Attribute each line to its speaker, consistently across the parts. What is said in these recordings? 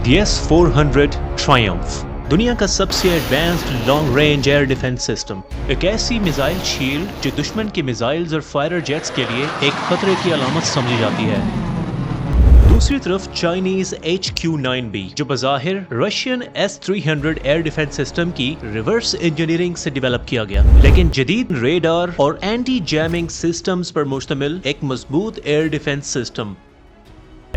Speaker 1: The S-400 Triumph दुनिया का सबसे advanced long range air defence system, एक ऐसी मिसाइल शील्ड जो दुश्मन की मिसाइल्स और फाइटर जेट्स के लिए एक खतरे की अलामत समझी जाती है। दूसरी तरफ चाइनीज HQ-9B जो बज़ाहिर Russian S-300 air defence system की रिवर्स इंजीनियरिंग से डेवलप किया गया, लेकिन जदीद रेडार और एंटी जैमिंग सिस्टम्स पर मुश्तमिल एक मजबूत एयर डिफेंस सिस्टम।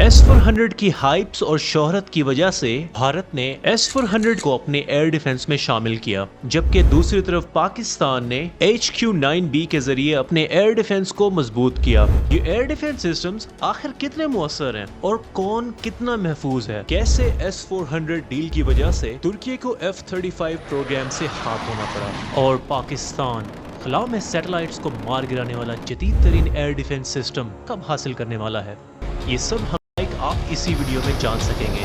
Speaker 1: S-400 की हाइप्स और शोहरत की वजह से भारत ने S-400 को अपने एयर डिफेंस में शामिल किया, जबकि दूसरी तरफ पाकिस्तान ने HQ-9B के जरिए अपने एयर डिफेंस को मजबूत किया। ये एयर डिफेंस सिस्टम्स आखिर कितने मुअस्सर हैं और कौन कितना महफूज है? कैसे S-400 डील की वजह से तुर्की को F-35 प्रोग्राम से हाथ धोना पड़ा और पाकिस्तान खला में सैटेलाइट्स को मार गिराने वाला जदीद तरीन एयर डिफेंस सिस्टम कब हासिल करने वाला है? ये सब आप इसी वीडियो में जान सकेंगे।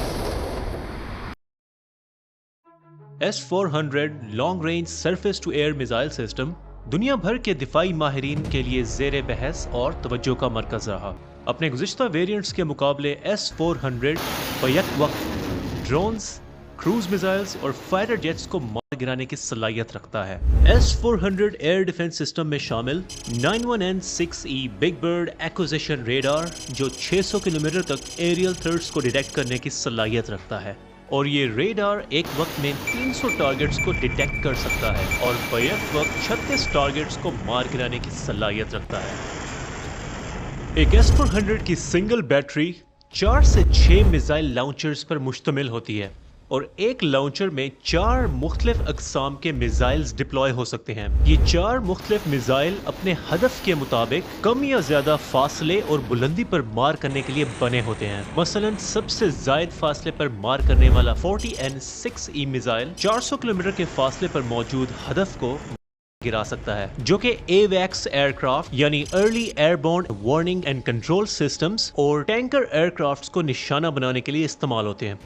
Speaker 1: S-400 long range surface to air missile system दुनिया भर के दिफाई माहिरीन के लिए ज़ेरे बहस और तवज्जो का मरकज रहा। अपने गुज़िश्ता वेरिएंट्स के मुकाबले S-400 बैक वक्त ड्रोन्स, क्रूज मिसाइल्स और फाइटर जेट्स को मार गिराने की सलाहियत रखता है। S-400 एयर डिफेंस सिस्टम में शामिल 91N6E big bird acquisition radar जो 600 किलोमीटर तक एरियल थ्रेट्स को डिटेक्ट करने की सलाहियत रखता है, और ये रेडार एक वक्त में 300 टारगेट्स को डिटेक्ट कर सकता है और बैक वक्त 36 टारगेट्स को मार गिराने की सलाहियत रखता है। एक S-400 की सिंगल बैटरी 4 से 6 मिसाइल लॉन्चर्स पर मुश्तमिल होती है और एक लॉन्चर में 4 मुख्तलिफ अक़साम के मिसाइल्स डिप्लॉय हो सकते हैं। ये 4 मुख्तलिफ मिसाइल अपने हदफ के मुताबिक कम या ज्यादा फासले और बुलंदी पर मार करने के लिए बने होते हैं। मसलन सबसे ज्यादा फासले पर मार करने वाला 40N6E मिसाइल 400 किलोमीटर के फासले पर मौजूद हदफ को गिरा सकता है, जो कि AWACS एयरक्राफ्ट यानी early airborne warning and control systems और टैंकर एयरक्राफ्ट्स को निशाना बनाने के लिए इस्तेमाल होते हैं।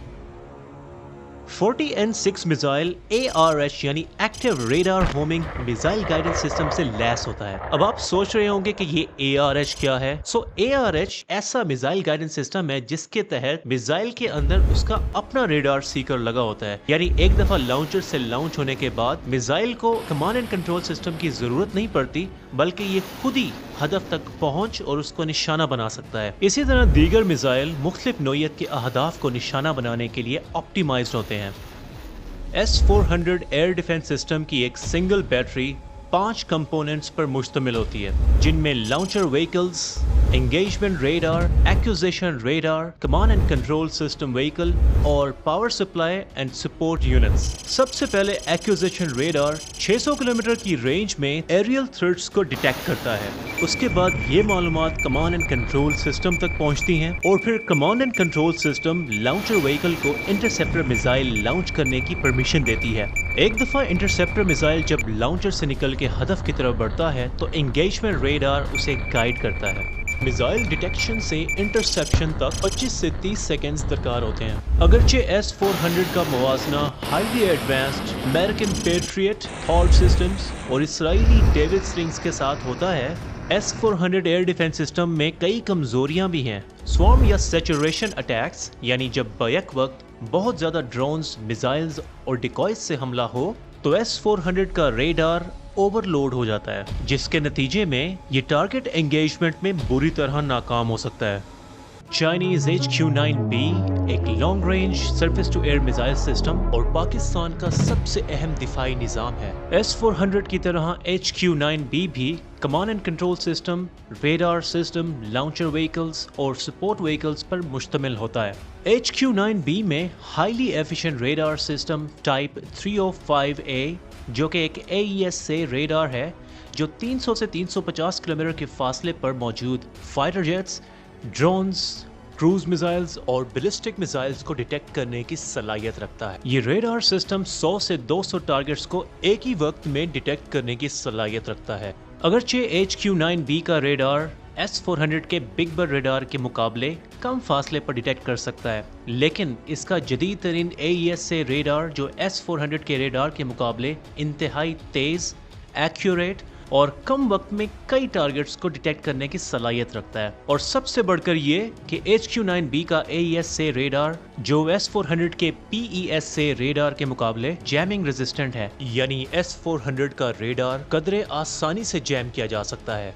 Speaker 1: 40N6 मिसाइल ARH यानी active radar homing missile guidance system से लैस होता है। अब आप सोच रहे होंगे कि ये ARH क्या है? ARH ऐसा मिसाइल गाइडेंस सिस्टम है जिसके तहत मिसाइल के अंदर उसका अपना रेडार सीकर लगा होता है, यानी एक दफा लॉन्चर से लॉन्च होने के बाद मिसाइल को कमांड एंड कंट्रोल सिस्टम की जरूरत नहीं पड़ती, बल्कि ये खुद ही हदफ तक पहुंच और उसको निशाना बना सकता है। इसी तरह दीगर मिसाइल मुख्तलिफ नौइयत के अहदाफ को निशाना बनाने के लिए ऑप्टिमाइज्ड होते हैं। S-400 एयर डिफेंस सिस्टम की एक सिंगल बैटरी 5 कंपोनेंट्स पर मुश्तमिल होती है, जिनमें launcher vehicles, engagement radar, acquisition radar, command and control system vehicle और power supply and support units. सबसे पहले एक्विजिशन रेडार 600 किलोमीटर की रेंज में एरियल थ्रेट्स को डिटेक्ट करता है। उसके बाद ये मालूमात कमांड एंड कंट्रोल सिस्टम तक पहुंचती हैं और फिर command and control system launcher vehicle को इंटरसेप्टर मिसाइल लॉन्च करने की परमिशन देती है। एक दफा इंटरसेप्टर मिसाइल जब लॉन्चर से निकल के हदफ की तरफ बढ़ता है तो एंगेजमेंट रेडार उसे गाइड करता है। मिसाइल डिटेक्शन से इंटरसेप्शन तक 25 से 30 सेकेंड्स दरकार होते हैं। अगरचे S-400 का मुवाजना highly advanced American Patriot halt systems और इसराइली डेविड स्लिंग्स के साथ होता है, S-400 एयर डिफेंस सिस्टम में कई कमजोरियां भी हैं। स्वॉर्म या सैचुरेशन अटैक्स यानी जब बैक वक्त बहुत ज्यादा ड्रोन्स, मिसाइल्स और डिकॉयज से हमला हो तो S-400 का रेडार ओवरलोड हो जाता है, जिसके नतीजे में ये टारगेट एंगेजमेंट में बुरी तरह नाकाम हो सकता है। चाइनीज HQ-9B एक long range surface to air missile system और पाकिस्तान का सबसे अहम दिफाई निज़ाम है। S-400 की तरह HQ-9B भी command and control system, radar system, launcher vehicles और सपोर्ट व्हीकल्स पर मुश्तमिल होता है। HQ-9B में highly efficient radar system type 305A जो कि एक AES से रेडार है, जो 300 से 350 किलोमीटर के फासले पर मौजूद fighter jets, drones, cruise missiles और बैलिस्टिक मिसाइल्स को डिटेक्ट करने की सलाहियत रखता है। ये रेडार सिस्टम 100 से 200 टारगेट्स को एक ही वक्त में डिटेक्ट करने की सलाहियत रखता है। अगरचे HQ-9B का रेडार S-400 के बिग बर्ड रेडार के मुकाबले कम फासले पर डिटेक्ट कर सकता है, लेकिन इसका जदीद तरीन AES से रेडार जो S-400 के रेडार के मुकाबले इंतहाई तेज, एक्यूरेट और कम वक्त में कई टारगेट्स को डिटेक्ट करने की सलाहियत रखता है। और सबसे बढ़कर ये कि HQ-9B का AESA रेडार जो S-400 के PESA रेडार के मुकाबले जैमिंग रेजिस्टेंट है, यानी S-400 का रेडार कदरे आसानी से जैम किया जा सकता है।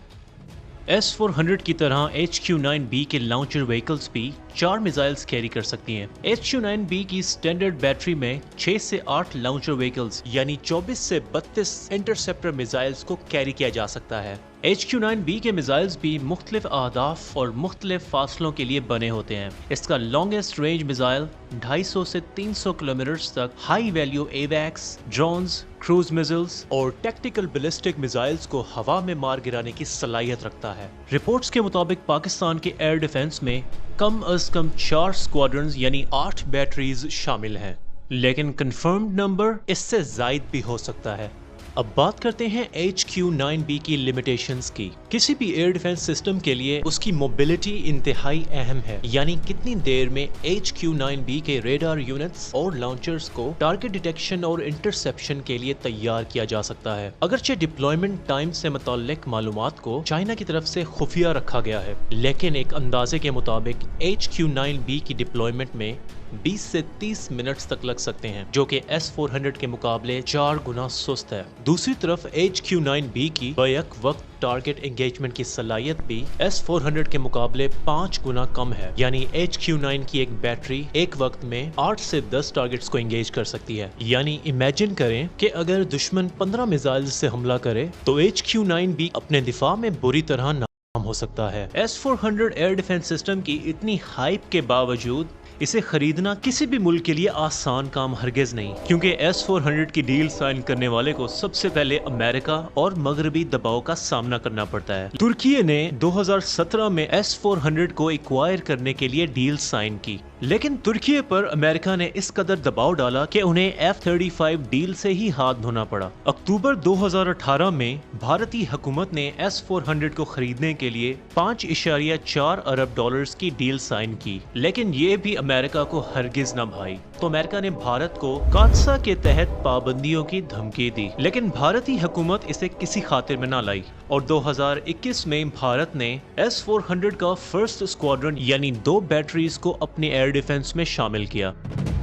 Speaker 1: S-400 की तरह HQ-9B के लॉन्चर व्हीकल्स भी 4 मिसाइल्स कैरी कर सकती हैं। HQ-9B की स्टैंडर्ड बैटरी में 6 से 8 लॉन्चर व्हीकल्स यानी 24 से 32 इंटरसेप्टर मिसाइल्स को कैरी किया जा सकता है। HQ-9B के मिसाइल्स भी मुख्तलिफ अहदाफ और मुख्तलिफ फासलों के लिए बने होते हैं। इसका लॉन्गेस्ट रेंज मिसाइल 250 से 300 किलोमीटर तक हाई वैल्यू एवैक्स, ड्रोन्स, क्रूज मिसाइल्स और टैक्टिकल बैलिस्टिक मिसाइल्स को हवा में मार गिराने की सलाहियत रखता है। रिपोर्ट्स के मुताबिक पाकिस्तान के एयर डिफेंस में कम अज कम 4 स्क्वाड्रंस यानी 8 बैटरीज शामिल हैं, लेकिन कंफर्म्ड नंबर इससे जायद भी हो सकता है। अब बात करते हैं HQ-9B की लिमिटेशंस की। किसी भी एयर डिफेंस सिस्टम के लिए उसकी मोबिलिटी इंतहाई अहम है, यानी कितनी देर में HQ-9B के रेडार यूनिट्स और लॉन्चर्स को टारगेट डिटेक्शन और इंटरसेप्शन के लिए तैयार किया जा सकता है। अगरचे डिप्लॉयमेंट टाइम से मुताल्लिक मालूमात को चाइना की तरफ से खुफिया रखा गया है, लेकिन एक अंदाजे के मुताबिक HQ-9B की डिप्लॉयमेंट में 20 से 30 मिनट्स तक लग सकते हैं, जो कि S-400 के मुकाबले 4 गुना सुस्त है। दूसरी तरफ HQ-9B की बैक वक्त टारगेट एंगेजमेंट की सलाहियत भी S-400 के मुकाबले 5 गुना कम है, यानी HQ-9 की एक बैटरी एक वक्त में 8 से 10 टारगेट्स को एंगेज कर सकती है। यानी इमेजिन करें कि अगर दुश्मन 15 मिसाइल से हमला करे तो HQ-9B अपने दिफा में बुरी तरह नाकाम हो सकता है। S-400 एयर डिफेंस सिस्टम की इतनी हाइप के बावजूद इसे खरीदना किसी भी मुल्क के लिए आसान काम हरगिज नहीं, क्योंकि S-400 की डील साइन करने वाले को सबसे पहले अमेरिका और मगरबी दबाव का सामना करना पड़ता है। तुर्की ने 2017 में S-400 को एक्वायर करने के लिए डील साइन की, लेकिन तुर्की पर अमेरिका ने इस कदर दबाव डाला कि उन्हें F-35 डील से ही हाथ धोना पड़ा। अक्टूबर 2018 में भारतीय हुकूमत ने S-400 को खरीदने के लिए 5.4 अरब डॉलर्स की डील साइन की, लेकिन ये भी अमेरिका को हरगिज न भाई। तो अमेरिका ने भारत को कादसा के तहत पाबंदियों की धमकी दी, लेकिन भारतीय हुकूमत इसे किसी खातिर में न लाई और 2021 में भारत ने S-400 का फर्स्ट स्क्वाड्रन यानी 2 बैटरीज को अपने एयर डिफेंस में शामिल किया।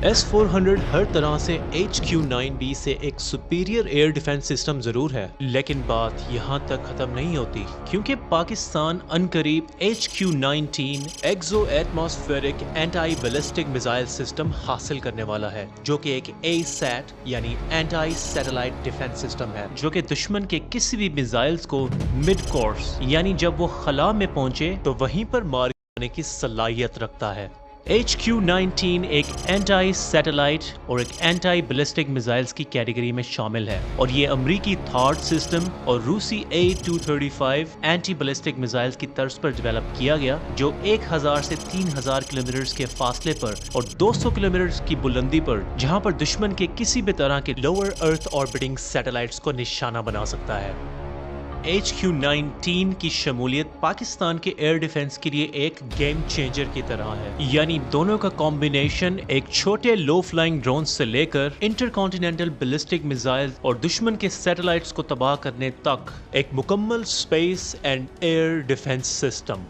Speaker 1: S-400 हर तरह से HQ-9B से एक सुपीरियर एयर डिफेंस सिस्टम जरूर है, लेकिन बात यहाँ तक खत्म नहीं होती, क्योंकि पाकिस्तान अनकरीब HQ-19 exo atmospheric anti ballistic missile system हासिल करने वाला है, जो कि एक ASAT यानी एंटी सैटेलाइट डिफेंस सिस्टम है, जो कि दुश्मन के किसी भी मिसाइल्स को मिड कोर्स यानी जब वो खला में पहुंचे तो वहीं पर मार गिराने की सलाहियत रखता है। HQ-19 एक एंटी सैटेलाइट और एक एंटी बैलिस्टिक मिसाइल्स की कैटेगरी में शामिल है और ये अमरीकी थॉट सिस्टम और रूसी A-235 एंटी बैलिस्टिक मिसाइल्स की तर्ज पर डेवलप किया गया, जो 1000 से 3000 किलोमीटर के फासले पर और 200 किलोमीटर की बुलंदी पर, जहां पर दुश्मन के किसी भी तरह के लोअर अर्थ ऑर्बिटिंग सैटेलाइट्स को निशाना बना सकता है। HQ-19 की शमूलियत पाकिस्तान के एयर डिफेंस के लिए एक गेम चेंजर की तरह है, यानी दोनों का कॉम्बिनेशन एक छोटे लो फ्लाइंग ड्रोन से लेकर इंटरकॉन्टिनेंटल बैलिस्टिक मिसाइल और दुश्मन के सैटेलाइट्स को तबाह करने तक एक मुकम्मल space and air defence system.